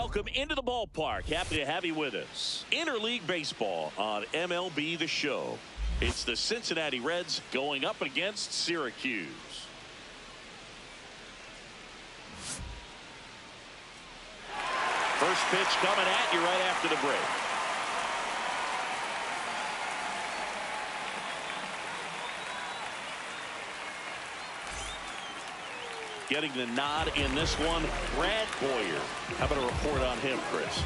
Welcome into the ballpark. Happy to have you with us. Interleague baseball on MLB The Show. It's the Cincinnati Reds going up against Syracuse. First pitch coming at you right after the break. Getting the nod in this one, Brad Boyer. How about a report on him, Chris?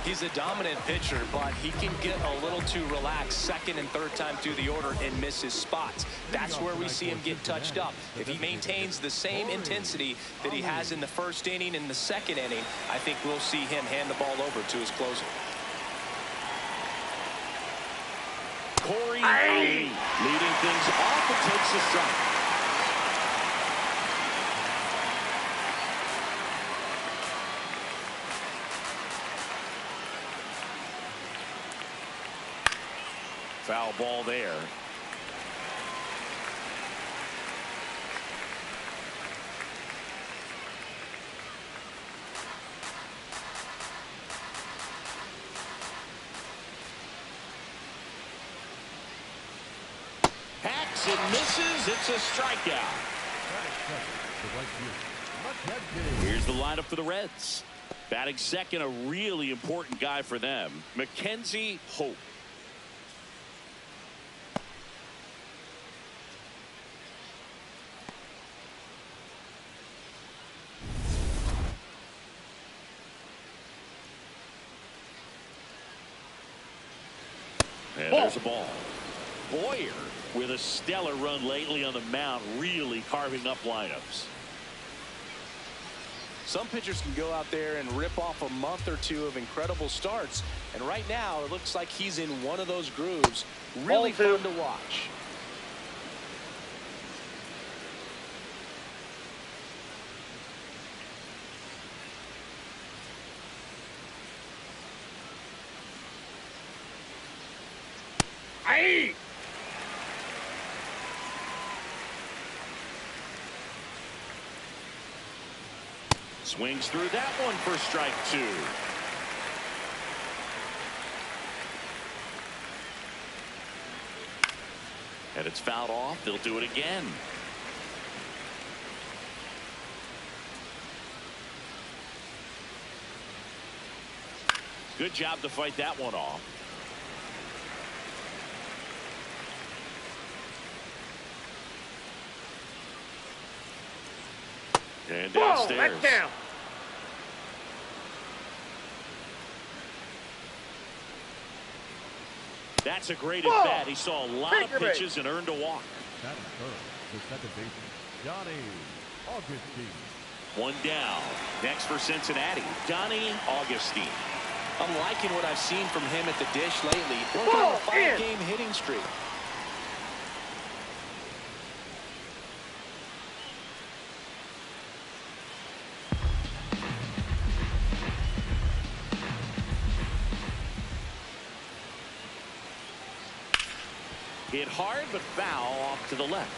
He's a dominant pitcher, but he can get a little too relaxed second and third time through the order and miss his spots. That's where we see him get touched up. If he maintains the same intensity that he has in the first inning and the second inning, I think we'll see him hand the ball over to his closer. Corey leading things off and takes a strike. Foul ball there. Hacks and misses. It's a strikeout. Here's the lineup for the Reds. Batting second, a really important guy for them, Mackenzie Hope. And there's a ball. Boyer with a stellar run lately on the mound, really carving up lineups. Some pitchers can go out there and rip off a month or two of incredible starts, and right now it looks like he's in one of those grooves. Really fun to watch. Swings through that one for strike two. And it's fouled off. They'll do it again. Good job to fight that one off. And downstairs. Whoa, down. That's a great at bat. He saw a lot of pitches and earned a walk. That is third. The second baseman, Johnny Augustine. One down. Next for Cincinnati, Johnny Augustine. I'm liking what I've seen from him at the dish lately. Working on a 5-game hitting streak. Hit hard, but foul off to the left.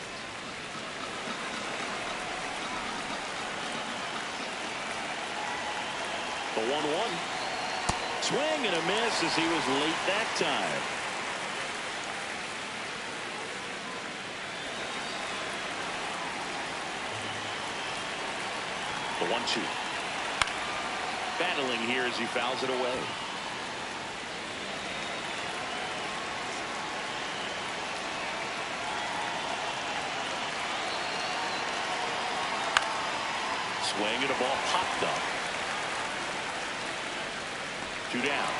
The 1-1. Swing and a miss as he was late that time. The 1-2. Battling here as he fouls it away. Swing and a ball popped up. 2 down.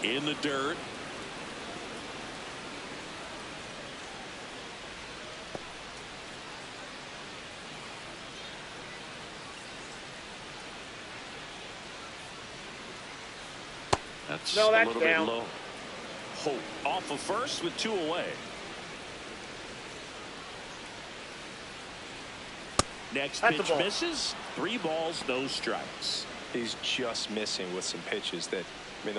In the dirt. That's a little bit low. hope. Off of first with 2 away. Next pitch misses. 3 balls, no strikes. He's just missing with some pitches that, I mean,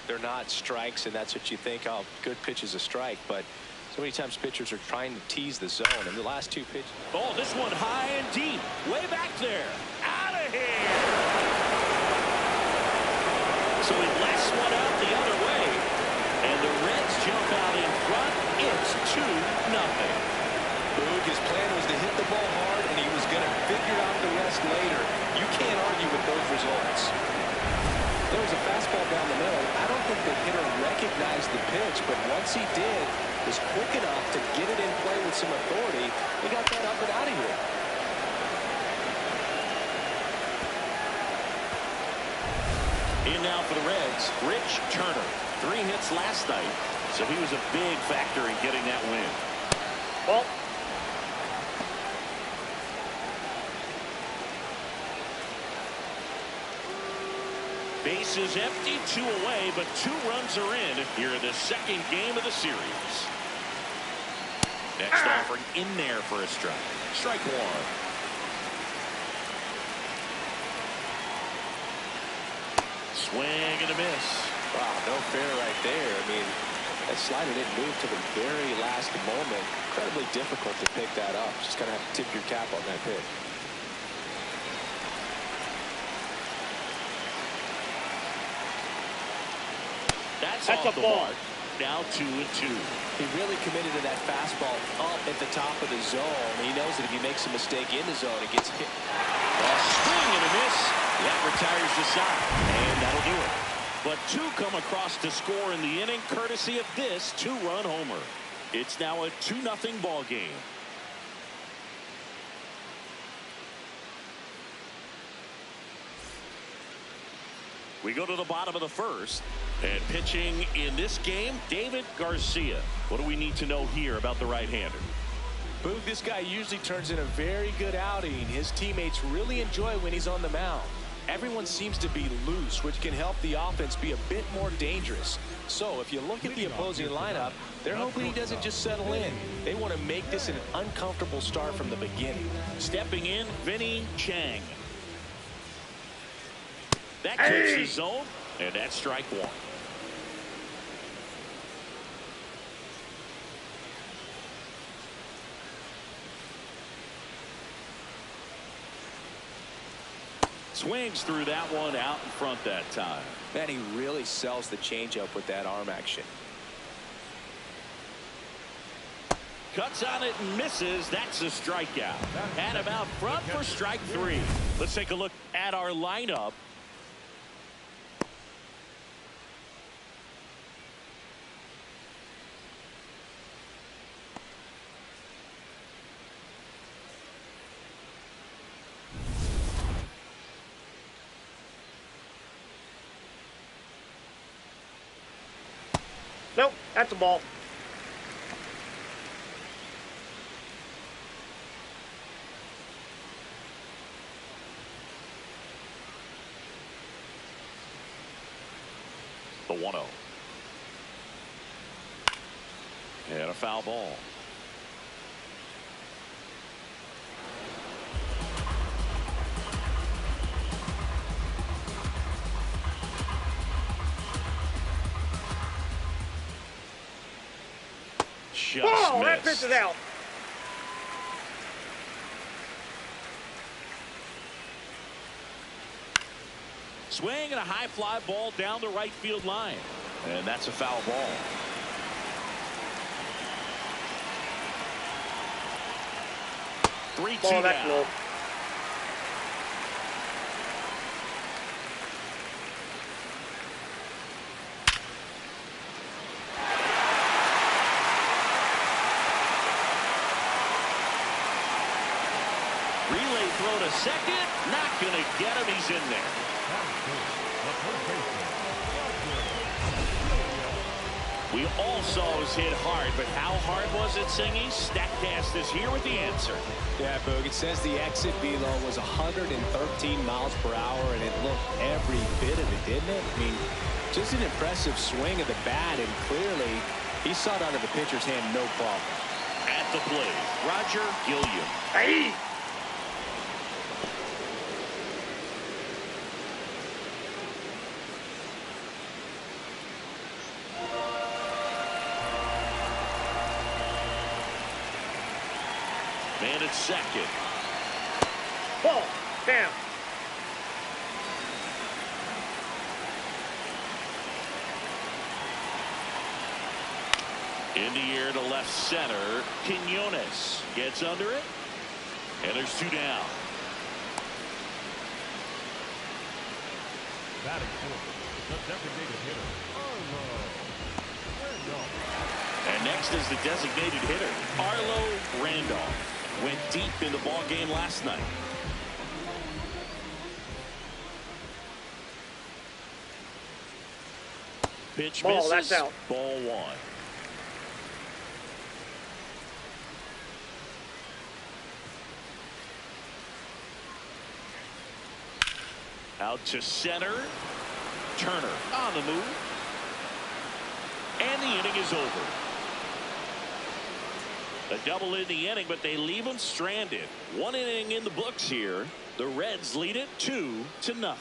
they're not strikes, and that's what you think. Oh, good pitch is a strike, but so many times pitchers are trying to tease the zone. And the last 2 pitches. Oh, this one high and deep, way back there, out of here. So he blasts one out the other way, and the Reds jump out in front. It's 2-0. Boog, his plan was to hit the ball hard, and he was going to figure out the rest later. You can't argue with those results. There was a fastball down the middle. I don't think the hitter recognized the pitch, but once he did, was quick enough to get it in play with some authority. He got that up and out of here. In now for the Reds, Rich Turner. 3 hits last night, so he was a big factor in getting that win. Ball. Bases empty, 2 away, but 2 runs are in here in the 2nd game of the series. Next offering in there for a strike. Strike 1. Swing and a miss. Wow, no fair right there. I mean, that slider didn't move to the very last moment. Incredibly difficult to pick that up. Just gonna have to tip your cap on that pitch. That's off the mark. Now 2-2. He really committed to that fastball up at the top of the zone. He knows that if he makes a mistake in the zone, it gets hit. A swing and a miss. That retires the side, and that'll do it. But 2 come across to score in the inning, courtesy of this 2-run homer. It's now a 2-0 ball game. We go to the bottom of the 1st, and pitching in this game, David Garcia. What do we need to know here about the right-hander? Boog, this guy usually turns in a very good outing. His teammates really enjoy when he's on the mound. Everyone seems to be loose, which can help the offense be a bit more dangerous. So if you look at the opposing lineup, they're hoping he doesn't just settle in. They want to make this an uncomfortable start from the beginning. Stepping in, Vinny Chang. That clips the zone, and that's strike 1. Swings through that one out in front that time. Man, he really sells the changeup with that arm action. Cuts on it and misses. That's a strikeout. Had him out front for strike 3. Let's take a look at our lineup. Nope, that's a ball. The 1-0. And a foul ball. Oh, that pitch is out. Swing and a high fly ball down the right field line. And that's a foul ball. Three-two down. Relay throw to second. Not going to get him. He's in there. We all saw his hit hard, but how hard was it, Singy? StatCast is here with the answer. Yeah, Boog, it says the exit velo was 113 miles per hour, and it looked every bit of it, didn't it? I mean, Just an impressive swing of the bat, and clearly he saw it out of the pitcher's hand, no problem. At the plate, Roger Gilliam. Hey! Man at second. Ball. Down. In the air to left center. Quinones gets under it. And there's 2 down. Batting fourth, the designated hitter, Arlo Randolph. And next is the designated hitter, Arlo Randolph. Went deep in the ball game last night. Pitch Ball, misses. that's out. Ball 1. Out to center. Turner on the move. And the inning is over. A double in the inning, but they leave him stranded. 1 inning in the books here. The Reds lead it 2-0.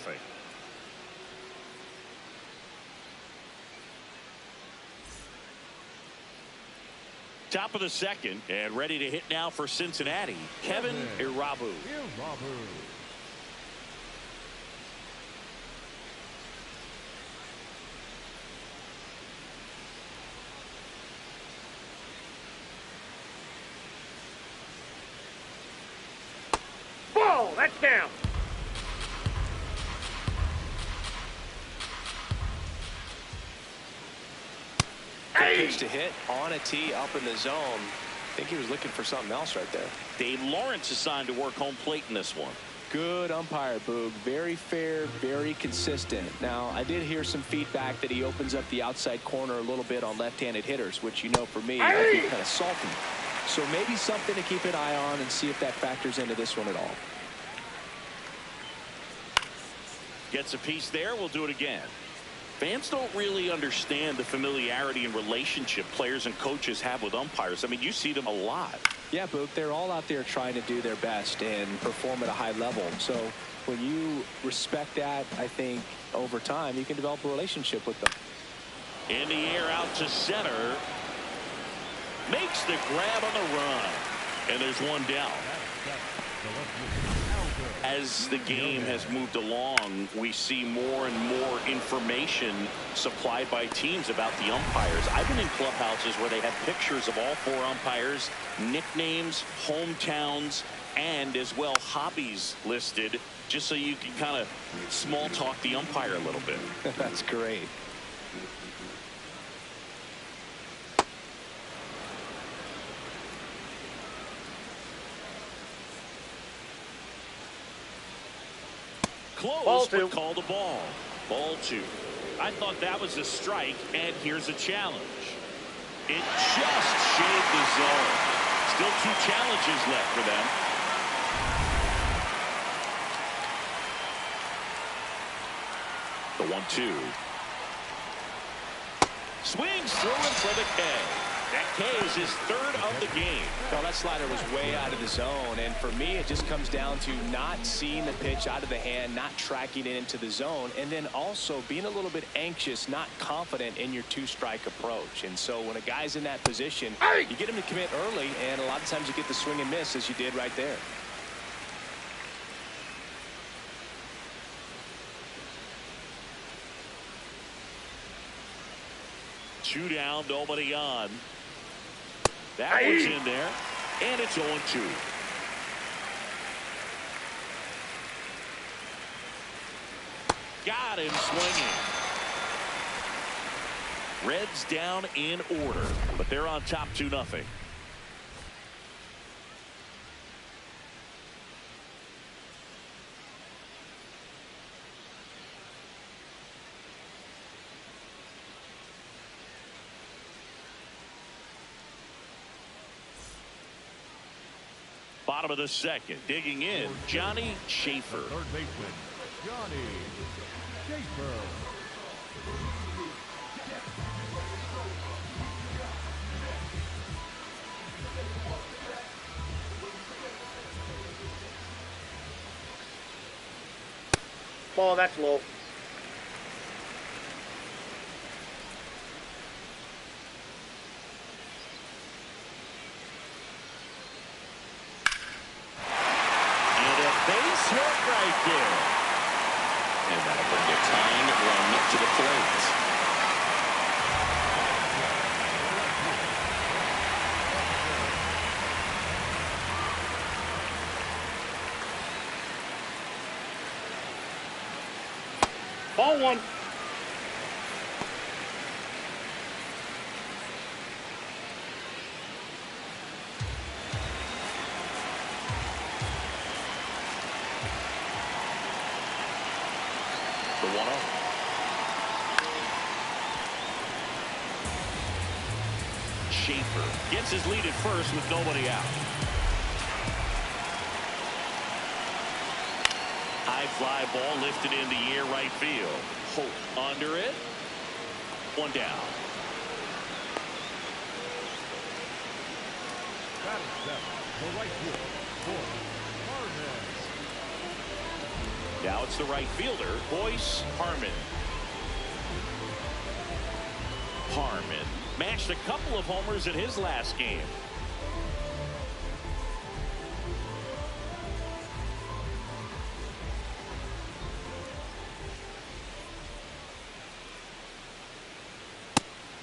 Top of the second, and ready to hit now for Cincinnati, Kevin Irabu. Ball. That's down. Good pitch to hit on a tee up in the zone. I think he was looking for something else right there. Dave Lawrence assigned to work home plate in this one. Good umpire, Boog. Very fair, very consistent. Now, I did hear some feedback that he opens up the outside corner a little bit on left-handed hitters, which, you know, for me, I think kind of salty. So maybe something to keep an eye on and see if that factors into this one at all. Gets a piece there. We'll do it again. Fans don't really understand the familiarity and relationship players and coaches have with umpires. I mean, you see them a lot. Yeah, Boog, they're all out there trying to do their best and perform at a high level. So when you respect that, I think over time you can develop a relationship with them. In the air out to center. Makes the grab on the run. And there's 1 down. As the game has moved along, we see more and more information supplied by teams about the umpires. I've been in clubhouses where they have pictures of all 4 umpires, nicknames, hometowns, and as well hobbies listed, just so you can kind of small talk the umpire a little bit. That's great. Close, but called a ball. Ball 2. I thought that was a strike, and here's a challenge. It just shaved the zone. Still 2 challenges left for them. The 1-2. Swings through him for the K. That K is his 3rd of the game. Well, that slider was way out of the zone, and for me it just comes down to not seeing the pitch out of the hand, not tracking it into the zone, and then also being a little bit anxious, not confident in your 2-strike approach. And so when a guy's in that position, you get him to commit early, and a lot of times you get the swing and miss as you did right there. Two down, nobody on. That one's in there, and it's 0-2. Got him swinging. Reds down in order, but they're on top 2-0. Bottom of the second, digging in, Johnny Schaefer. Third baseman, Johnny Schaefer. Ball, that's low. And a base hit right there. And that'll bring a tying run to the plate. Ball one. The 1-0. Schaefer gets his lead at first with nobody out. High fly ball lifted in the air right field. Holt under it. One down. Batting seven, the right fielder, Harmon. Now it's the right fielder, Boyce Harmon. Harmon matched a couple of homers in his last game.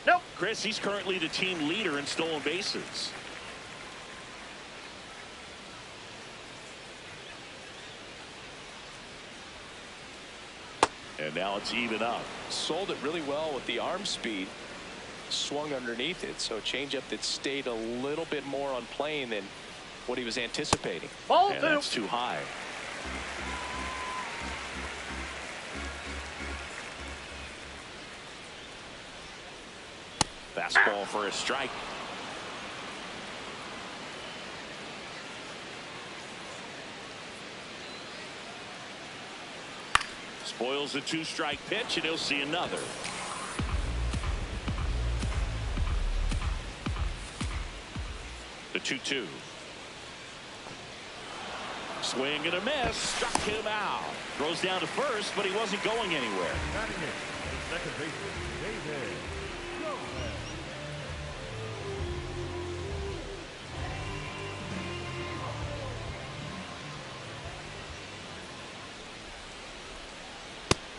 Nope. Chris, he's currently the team leader in stolen bases. And now it's even up. Sold it really well with the arm speed. Swung underneath it, so a changeup that stayed a little bit more on plane than what he was anticipating. Ball And two. that's too high. Fastball for a strike. Spoils the 2-strike pitch, and he'll see another. The 2-2. Swing and a miss. Struck him out. Throws down to first, but he wasn't going anywhere. Batting in, the second baseman, David Gomez.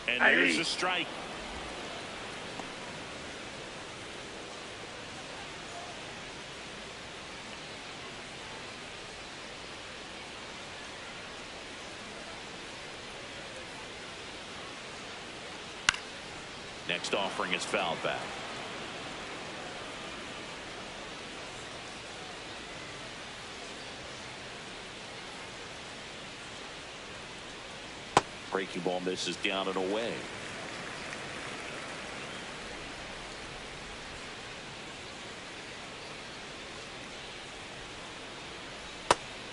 And there's a strike. Next offering is fouled back. Breaking ball misses down and away.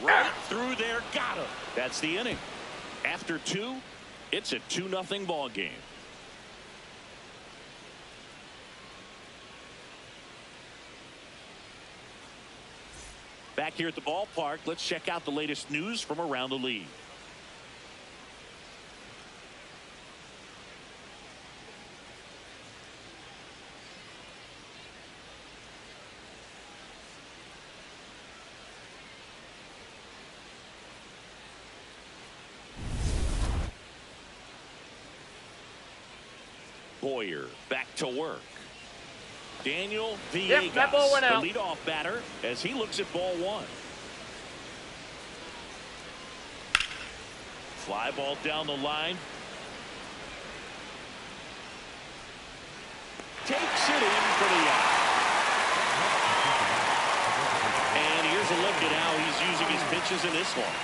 Right through there, got him. That's the inning. After 2, it's a 2-0 ball game. Back here at the ballpark, let's check out the latest news from around the league. Boyer back to work. Daniel Villegas, Yep, that ball went out. the leadoff batter, as he looks at ball 1. Fly ball down the line. Takes it in for the out. And here's a look at how he's using his pitches in this one.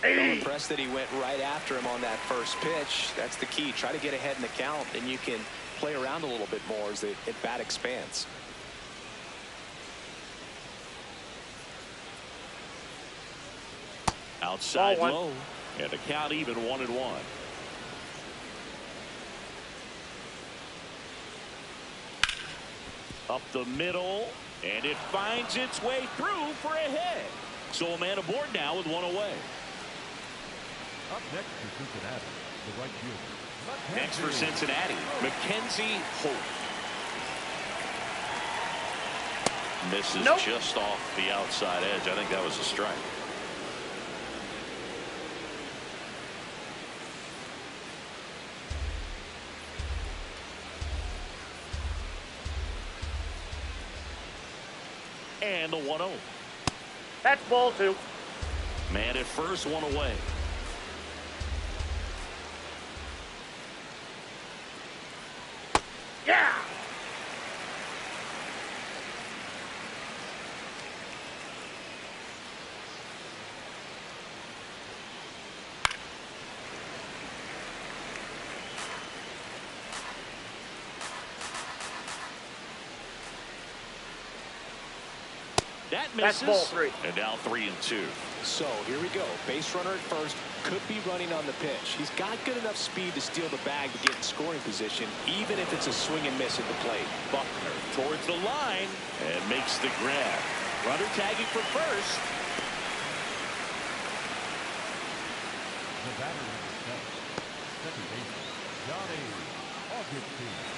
I'm impressed that he went right after him on that first pitch. That's the key. Try to get ahead in the count, and you can play around a little bit more as the at-bat expands. Outside low, and the count even 1-1. Up the middle, and it finds its way through for a hit. So a man aboard now with one away. Up next for Cincinnati, the right fielder. Next for Cincinnati, Mackenzie Holt. Misses just off the outside edge. I think that was a strike. And the 1-0. That's ball 2. Man at first, one away. Yeah. That misses. That's ball 3. And now 3-2. So here we go. Base runner at first, could be running on the pitch. He's got good enough speed to steal the bag to get in scoring position, even if it's a swing and miss at the plate. Buckner towards the line and makes the grab. Runner tagging for first. The batter is set. Second baseman, Johnny Augustine.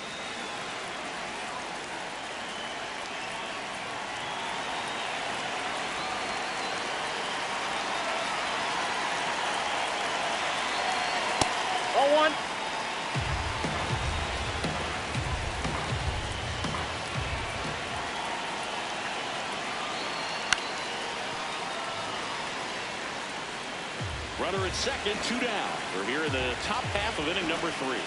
Ball 1. Runner at second, 2 down. We're here in the top half of inning number 3.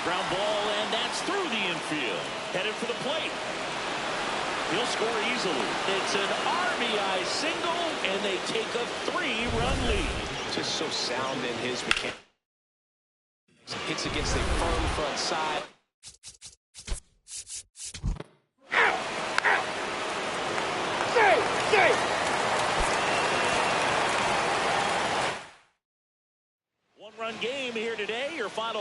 Ground ball, and that's through the infield. Headed for the plate. He'll score easily. It's an RBI single, and they take a 3-run lead. Just so sound in his mechanics. Hits against a firm front side. One-run game here today. Your final